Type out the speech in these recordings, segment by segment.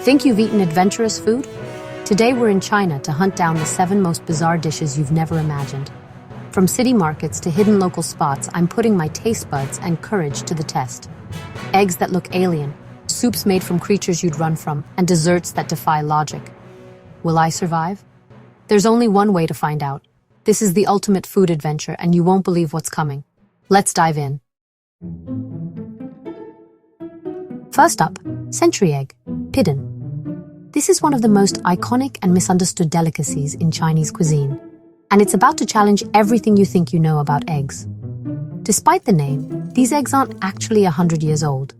Think you've eaten adventurous food? Today we're in China to hunt down the 7 most bizarre dishes you've never imagined. From city markets to hidden local spots, I'm putting my taste buds and courage to the test. Eggs that look alien, soups made from creatures you'd run from, and desserts that defy logic. Will I survive? There's only one way to find out. This is the ultimate food adventure, and you won't believe what's coming. Let's dive in. First up, century egg, pidin. This is one of the most iconic and misunderstood delicacies in Chinese cuisine, and it's about to challenge everything you think you know about eggs. Despite the name, these eggs aren't actually 100 years old.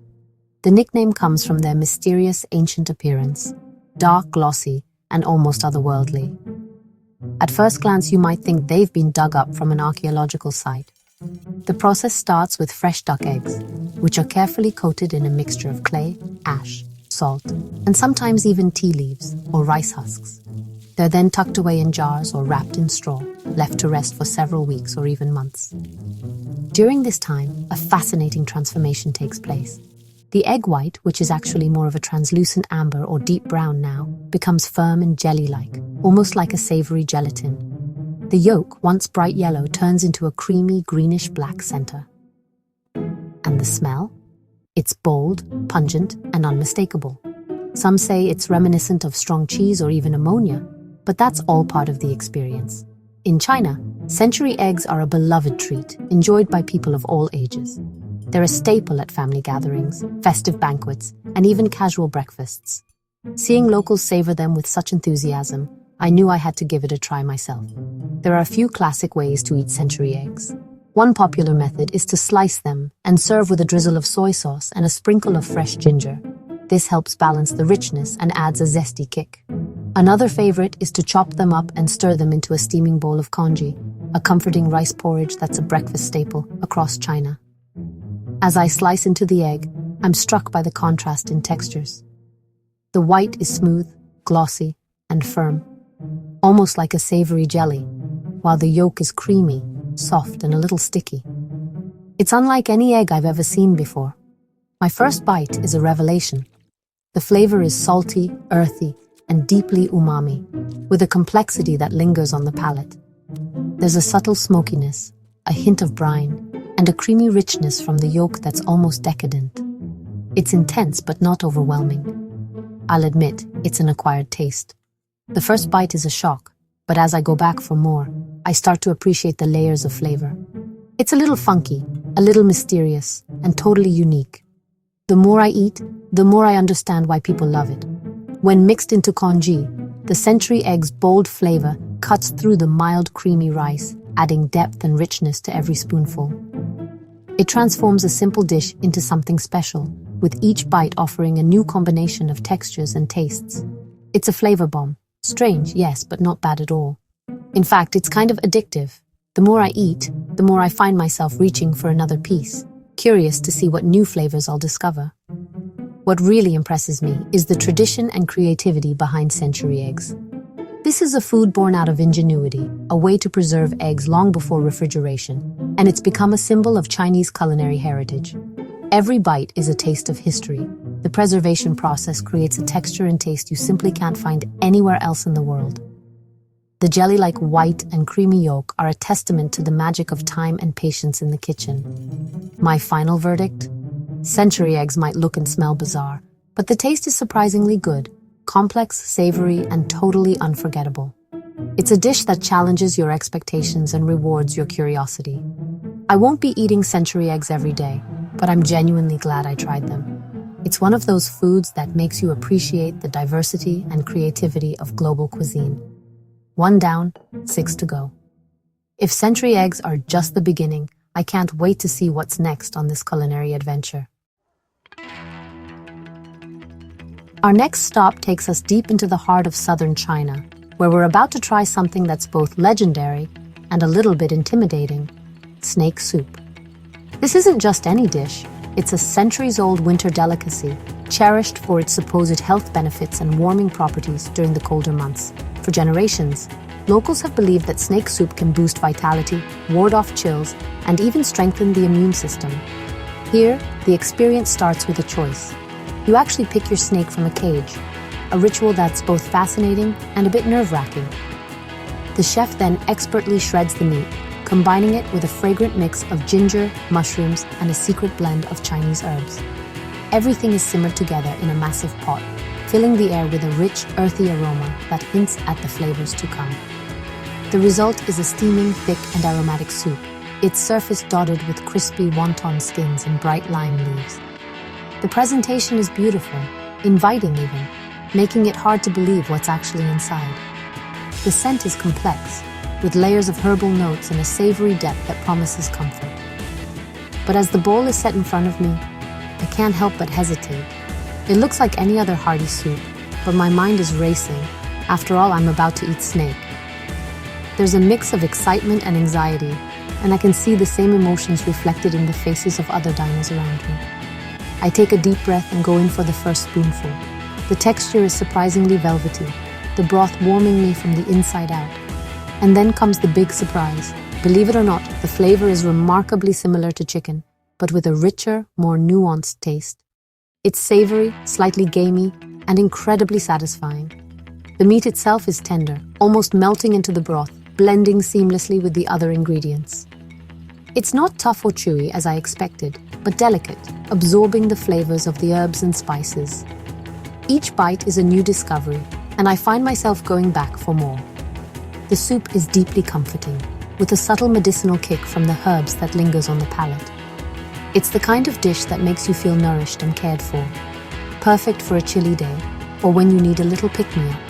The nickname comes from their mysterious ancient appearance, dark, glossy, and almost otherworldly. At first glance, you might think they've been dug up from an archaeological site. The process starts with fresh duck eggs, which are carefully coated in a mixture of clay, ash, salt, and sometimes even tea leaves or rice husks. They're then tucked away in jars or wrapped in straw, left to rest for several weeks or even months. During this time, a fascinating transformation takes place. The egg white, which is actually more of a translucent amber or deep brown now, becomes firm and jelly-like, almost like a savory gelatin. The yolk, once bright yellow, turns into a creamy greenish-black center. And the smell? It's bold, pungent, and unmistakable. Some say it's reminiscent of strong cheese or even ammonia, but that's all part of the experience. In China, century eggs are a beloved treat, enjoyed by people of all ages. They're a staple at family gatherings, festive banquets, and even casual breakfasts. Seeing locals savor them with such enthusiasm, I knew I had to give it a try myself. There are a few classic ways to eat century eggs. One popular method is to slice them and serve with a drizzle of soy sauce and a sprinkle of fresh ginger. This helps balance the richness and adds a zesty kick. Another favorite is to chop them up and stir them into a steaming bowl of congee, a comforting rice porridge that's a breakfast staple across China. As I slice into the egg, I'm struck by the contrast in textures. The white is smooth, glossy, and firm, almost like a savory jelly, while the yolk is creamy, soft, and a little sticky. It's unlike any egg I've ever seen before. My first bite is a revelation. The flavor is salty, earthy, and deeply umami, with a complexity that lingers on the palate. There's a subtle smokiness, a hint of brine, and a creamy richness from the yolk that's almost decadent. It's intense but not overwhelming. I'll admit, it's an acquired taste. The first bite is a shock, but as I go back for more, I start to appreciate the layers of flavor. It's a little funky, a little mysterious, and totally unique. The more I eat, the more I understand why people love it. When mixed into congee, the century egg's bold flavor cuts through the mild, creamy rice, adding depth and richness to every spoonful. It transforms a simple dish into something special, with each bite offering a new combination of textures and tastes. It's a flavor bomb. Strange, yes, but not bad at all. In fact, it's kind of addictive. The more I eat, the more I find myself reaching for another piece, curious to see what new flavors I'll discover. What really impresses me is the tradition and creativity behind century eggs. This is a food born out of ingenuity, a way to preserve eggs long before refrigeration, and it's become a symbol of Chinese culinary heritage. Every bite is a taste of history. The preservation process creates a texture and taste you simply can't find anywhere else in the world. The jelly-like white and creamy yolk are a testament to the magic of time and patience in the kitchen. My final verdict? Century eggs might look and smell bizarre, but the taste is surprisingly good, complex, savory, and totally unforgettable. It's a dish that challenges your expectations and rewards your curiosity. I won't be eating century eggs every day, but I'm genuinely glad I tried them. It's one of those foods that makes you appreciate the diversity and creativity of global cuisine. 1 down, 6 to go. If century eggs are just the beginning, I can't wait to see what's next on this culinary adventure. Our next stop takes us deep into the heart of southern China, where we're about to try something that's both legendary and a little bit intimidating: snake soup. This isn't just any dish, it's a centuries-old winter delicacy, cherished for its supposed health benefits and warming properties during the colder months. For generations, locals have believed that snake soup can boost vitality, ward off chills, and even strengthen the immune system. Here, the experience starts with a choice. You actually pick your snake from a cage, a ritual that's both fascinating and a bit nerve-wracking. The chef then expertly shreds the meat, combining it with a fragrant mix of ginger, mushrooms, and a secret blend of Chinese herbs. Everything is simmered together in a massive pot, filling the air with a rich, earthy aroma that hints at the flavors to come. The result is a steaming, thick, and aromatic soup, its surface dotted with crispy wonton skins and bright lime leaves. The presentation is beautiful, inviting even, making it hard to believe what's actually inside. The scent is complex, with layers of herbal notes and a savory depth that promises comfort. But as the bowl is set in front of me, I can't help but hesitate. It looks like any other hearty soup, but my mind is racing. After all, I'm about to eat snake. There's a mix of excitement and anxiety, and I can see the same emotions reflected in the faces of other diners around me. I take a deep breath and go in for the first spoonful. The texture is surprisingly velvety, the broth warming me from the inside out. And then comes the big surprise. Believe it or not, the flavor is remarkably similar to chicken, but with a richer, more nuanced taste. It's savory, slightly gamey, and incredibly satisfying. The meat itself is tender, almost melting into the broth, blending seamlessly with the other ingredients. It's not tough or chewy as I expected, but delicate, absorbing the flavors of the herbs and spices. Each bite is a new discovery, and I find myself going back for more. The soup is deeply comforting, with a subtle medicinal kick from the herbs that lingers on the palate. It's the kind of dish that makes you feel nourished and cared for, perfect for a chilly day or when you need a little pick-me-up.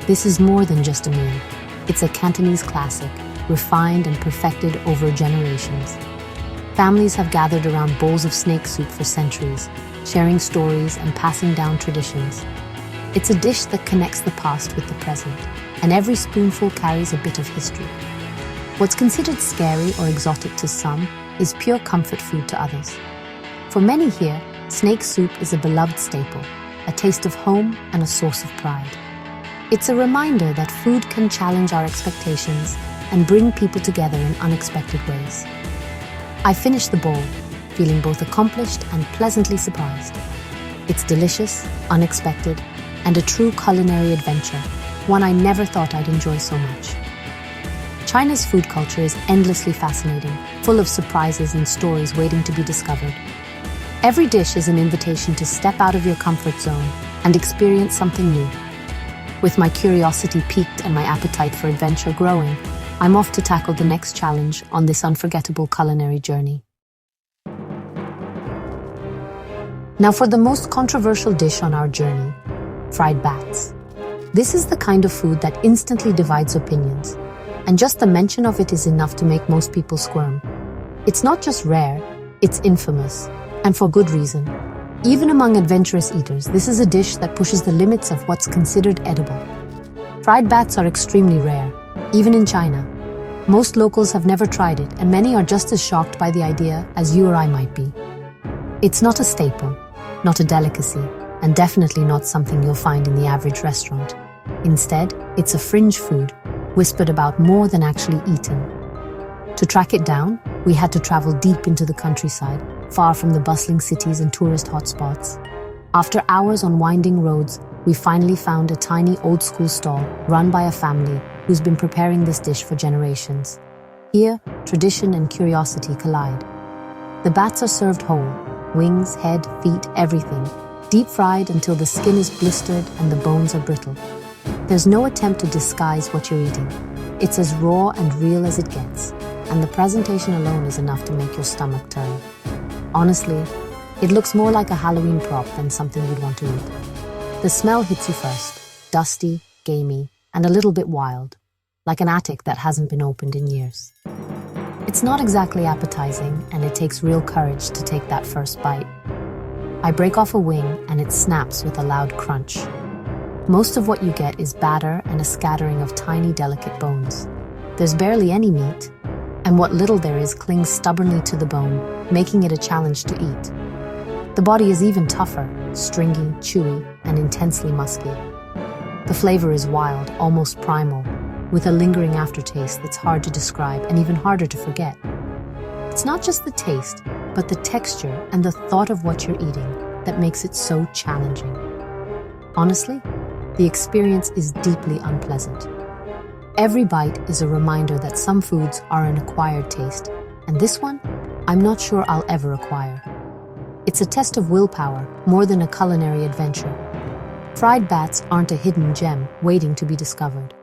This is more than just a meal. It's a Cantonese classic, refined and perfected over generations. Families have gathered around bowls of snake soup for centuries, sharing stories and passing down traditions. It's a dish that connects the past with the present, and every spoonful carries a bit of history. What's considered scary or exotic to some is pure comfort food to others. For many here, snake soup is a beloved staple, a taste of home and a source of pride. It's a reminder that food can challenge our expectations and bring people together in unexpected ways. I finish the bowl, feeling both accomplished and pleasantly surprised. It's delicious, unexpected, and a true culinary adventure, one I never thought I'd enjoy so much. China's food culture is endlessly fascinating, full of surprises and stories waiting to be discovered. Every dish is an invitation to step out of your comfort zone and experience something new. With my curiosity piqued and my appetite for adventure growing, I'm off to tackle the next challenge on this unforgettable culinary journey. Now for the most controversial dish on our journey, fried bats. This is the kind of food that instantly divides opinions, and just the mention of it is enough to make most people squirm. It's not just rare, it's infamous, and for good reason. Even among adventurous eaters, this is a dish that pushes the limits of what's considered edible. Fried bats are extremely rare, even in China. Most locals have never tried it, and many are just as shocked by the idea as you or I might be. It's not a staple, not a delicacy, and definitely not something you'll find in the average restaurant. Instead, it's a fringe food, whispered about more than actually eaten. To track it down, we had to travel deep into the countryside, far from the bustling cities and tourist hotspots. After hours on winding roads, we finally found a tiny old-school stall run by a family who's been preparing this dish for generations. Here, tradition and curiosity collide. The bats are served whole, wings, head, feet, everything, deep-fried until the skin is blistered and the bones are brittle. There's no attempt to disguise what you're eating. It's as raw and real as it gets, and the presentation alone is enough to make your stomach turn. Honestly, it looks more like a Halloween prop than something you'd want to eat. The smell hits you first, dusty, gamey, and a little bit wild, like an attic that hasn't been opened in years. It's not exactly appetizing, and it takes real courage to take that first bite. I break off a wing, and it snaps with a loud crunch. Most of what you get is batter and a scattering of tiny, delicate bones. There's barely any meat, and what little there is clings stubbornly to the bone, making it a challenge to eat. The body is even tougher, stringy, chewy, and intensely musky. The flavor is wild, almost primal, with a lingering aftertaste that's hard to describe and even harder to forget. It's not just the taste, but the texture and the thought of what you're eating that makes it so challenging. Honestly, the experience is deeply unpleasant. Every bite is a reminder that some foods are an acquired taste, and this one, I'm not sure I'll ever acquire. It's a test of willpower more than a culinary adventure. Fried bats aren't a hidden gem waiting to be discovered.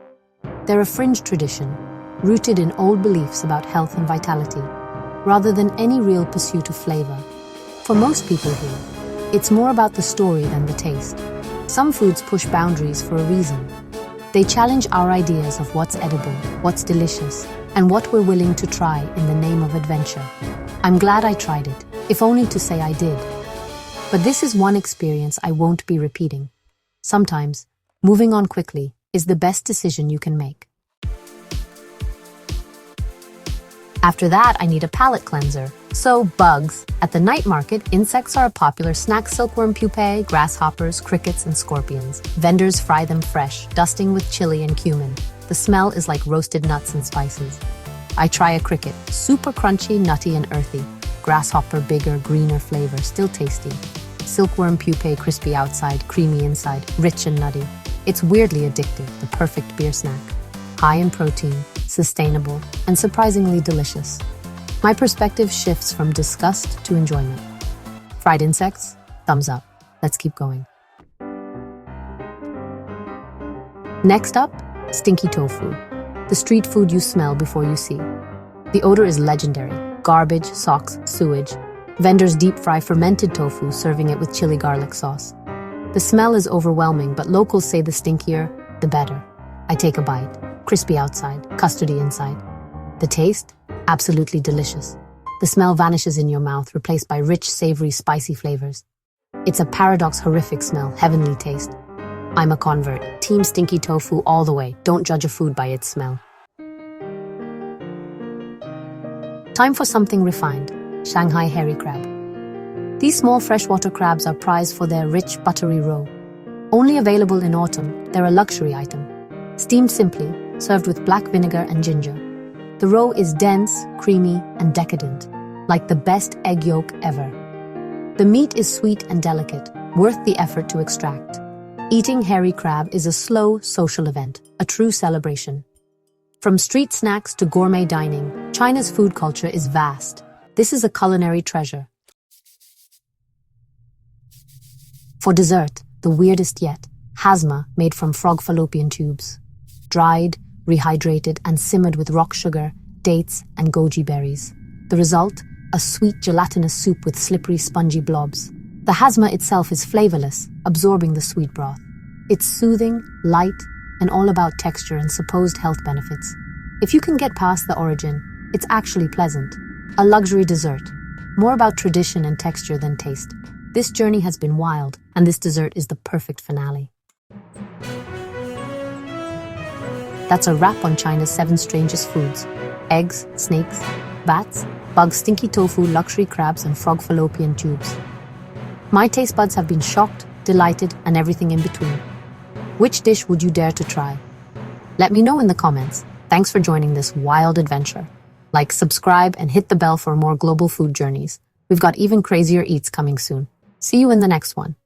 They're a fringe tradition, rooted in old beliefs about health and vitality, rather than any real pursuit of flavor. For most people here, it's more about the story than the taste. Some foods push boundaries for a reason. They challenge our ideas of what's edible, what's delicious, and what we're willing to try in the name of adventure. I'm glad I tried it, if only to say I did. But this is one experience I won't be repeating. Sometimes, moving on quickly is the best decision you can make. After that, I need a palate cleanser. So, bugs. At the night market, insects are a popular snack: silkworm pupae, grasshoppers, crickets, and scorpions. Vendors fry them fresh, dusting with chili and cumin. The smell is like roasted nuts and spices. I try a cricket, super crunchy, nutty, and earthy. Grasshopper, bigger, greener flavor, still tasty. Silkworm pupae, crispy outside, creamy inside, rich and nutty. It's weirdly addictive, the perfect beer snack. High in protein, sustainable, and surprisingly delicious. My perspective shifts from disgust to enjoyment. Fried insects? Thumbs up. Let's keep going. Next up, stinky tofu. The street food you smell before you see. The odor is legendary. Garbage, socks, sewage. Vendors deep fry fermented tofu, serving it with chili garlic sauce. The smell is overwhelming, but locals say the stinkier, the better. I take a bite. Crispy outside, custardy inside. The taste? Absolutely delicious. The smell vanishes in your mouth, replaced by rich, savory, spicy flavors. It's a paradox, horrific smell, heavenly taste. I'm a convert. Team stinky tofu all the way. Don't judge a food by its smell. Time for something refined. Shanghai hairy crab. These small freshwater crabs are prized for their rich, buttery roe. Only available in autumn, they're a luxury item. Steamed simply, served with black vinegar and ginger. The roe is dense, creamy, and decadent, like the best egg yolk ever. The meat is sweet and delicate, worth the effort to extract. Eating hairy crab is a slow, social event, a true celebration. From street snacks to gourmet dining, China's food culture is vast. This is a culinary treasure. For dessert, the weirdest yet, hazma made from frog fallopian tubes. Dried, rehydrated, and simmered with rock sugar, dates, and goji berries. The result? A sweet, gelatinous soup with slippery, spongy blobs. The hazma itself is flavorless, absorbing the sweet broth. It's soothing, light, and all about texture and supposed health benefits. If you can get past the origin, it's actually pleasant. A luxury dessert, more about tradition and texture than taste. This journey has been wild, and this dessert is the perfect finale. That's a wrap on China's 7 strangest foods. Eggs, snakes, bats, bugs, stinky tofu, luxury crabs, and frog fallopian tubes. My taste buds have been shocked, delighted, and everything in between. Which dish would you dare to try? Let me know in the comments. Thanks for joining this wild adventure. Like, subscribe, and hit the bell for more global food journeys. We've got even crazier eats coming soon. See you in the next one.